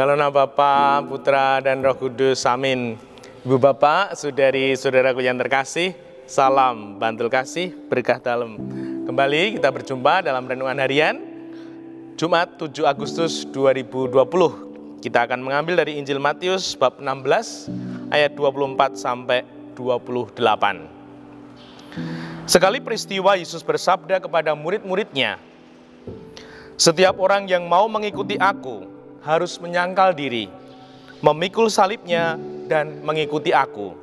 Dalam nama Bapa, Putra, dan Roh Kudus, amin. Ibu Bapak, saudari-saudaraku yang terkasih, salam bantul kasih, berkah dalam. Kembali kita berjumpa dalam Renungan Harian, Jumat 7 Agustus 2020. Kita akan mengambil dari Injil Matius bab 16, ayat 24 sampai 28. Sekali peristiwa Yesus bersabda kepada murid-muridnya, "Setiap orang yang mau mengikuti aku, harus menyangkal diri, memikul salibnya, dan mengikuti aku.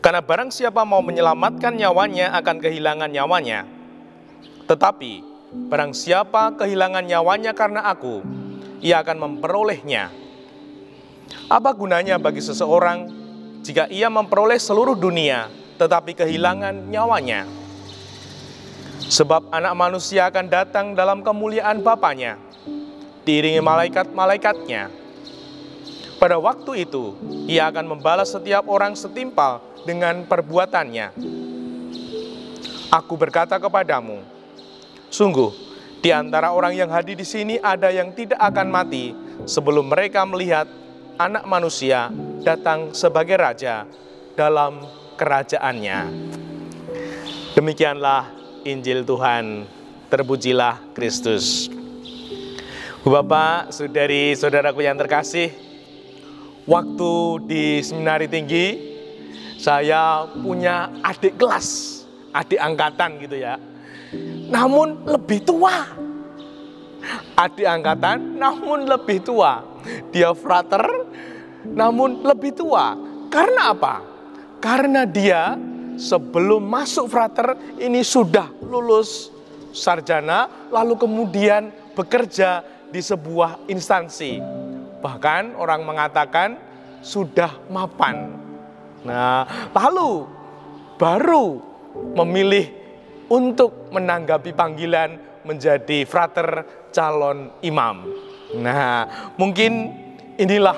Karena barang siapa mau menyelamatkan nyawanya akan kehilangan nyawanya. Tetapi barang siapa kehilangan nyawanya karena aku, ia akan memperolehnya. Apa gunanya bagi seseorang jika ia memperoleh seluruh dunia, tetapi kehilangan nyawanya? Sebab anak manusia akan datang dalam kemuliaan Bapanya, diiringi malaikat-malaikatnya. Pada waktu itu, ia akan membalas setiap orang setimpal dengan perbuatannya. Aku berkata kepadamu, sungguh, di antara orang yang hadir di sini ada yang tidak akan mati sebelum mereka melihat Anak Manusia datang sebagai Raja dalam kerajaannya." Demikianlah Injil Tuhan. Terpujilah Kristus. Bapak, saudari-saudaraku yang terkasih, waktu di seminari tinggi, saya punya adik kelas, adik angkatan gitu ya. Namun lebih tua. Adik angkatan namun lebih tua. Dia frater namun lebih tua. Karena apa? Karena dia sebelum masuk frater ini sudah lulus sarjana, lalu kemudian bekerja di sebuah instansi. Bahkan orang mengatakan sudah mapan. Nah, lalu baru memilih untuk menanggapi panggilan menjadi frater calon imam. Nah, mungkin inilah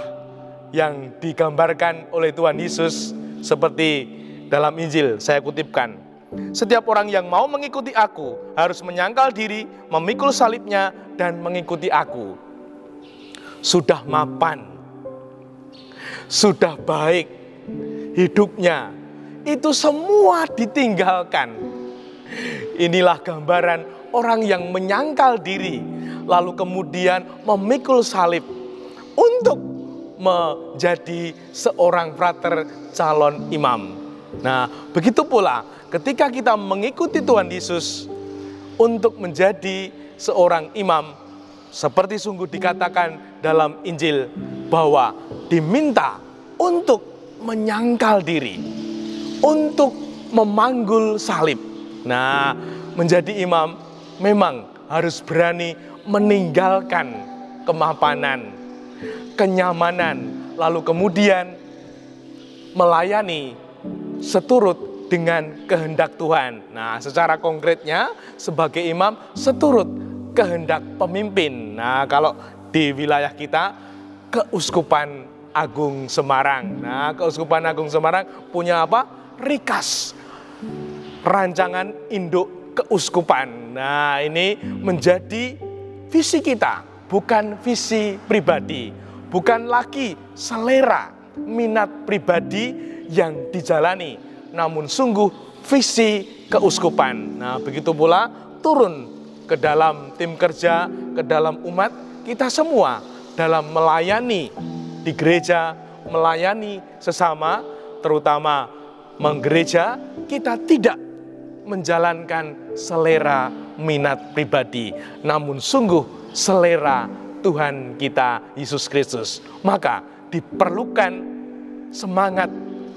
yang digambarkan oleh Tuhan Yesus seperti dalam Injil saya kutipkan. Setiap orang yang mau mengikuti aku harus menyangkal diri, memikul salibnya, dan mengikuti aku. Sudah mapan, sudah baik hidupnya, itu semua ditinggalkan. Inilah gambaran orang yang menyangkal diri, lalu kemudian memikul salib untuk menjadi seorang frater calon imam. Nah, begitu pula ketika kita mengikuti Tuhan Yesus untuk menjadi seorang imam, seperti sungguh dikatakan dalam Injil bahwa diminta untuk menyangkal diri, untuk memanggul salib. Nah, menjadi imam memang harus berani meninggalkan kemapanan, kenyamanan, lalu kemudian melayani seturut dengan kehendak Tuhan. Nah, secara konkretnya sebagai imam seturut kehendak pemimpin. Nah, kalau di wilayah kita, Keuskupan Agung Semarang. Nah, Keuskupan Agung Semarang punya apa? Rikas, rancangan induk keuskupan. Nah, ini menjadi visi kita, bukan visi pribadi, bukan lagi selera minat pribadi yang dijalani, namun sungguh visi keuskupan. Nah, begitu pula turun ke dalam tim kerja, ke dalam umat kita semua dalam melayani di gereja, melayani sesama, terutama menggereja, kita tidak menjalankan selera minat pribadi, namun sungguh selera Tuhan kita Yesus Kristus. Maka diperlukan semangat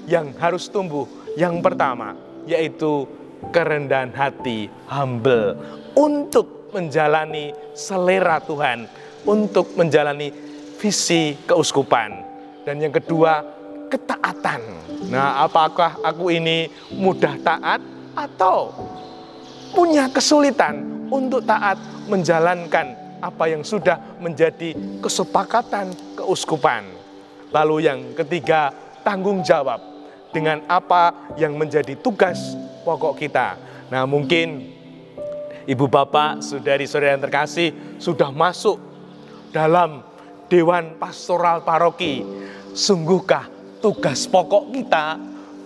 yang harus tumbuh. Yang pertama, yaitu kerendahan hati, humble, untuk menjalani selera Tuhan, untuk menjalani visi keuskupan. Dan yang kedua, ketaatan. Nah, apakah aku ini mudah taat atau punya kesulitan untuk taat menjalankan apa yang sudah menjadi kesepakatan keuskupan? Lalu yang ketiga, tanggung jawab dengan apa yang menjadi tugas pokok kita. Nah, mungkin Ibu Bapak, saudari-saudari yang terkasih sudah masuk dalam Dewan Pastoral Paroki, sungguhkah tugas pokok kita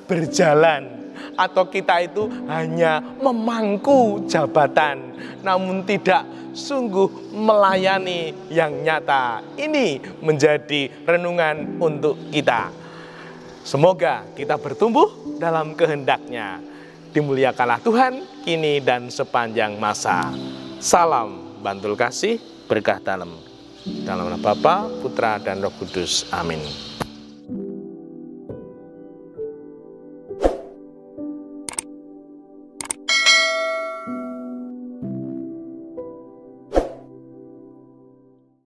berjalan, atau kita itu hanya memangku jabatan namun tidak sungguh melayani yang nyata? Ini menjadi renungan untuk kita. Semoga kita bertumbuh dalam kehendak-Nya. Dimuliakanlah Tuhan kini dan sepanjang masa. Salam Bantul Kasih, berkah dalam. Dalam nama Bapa, Putra, dan Roh Kudus. Amin.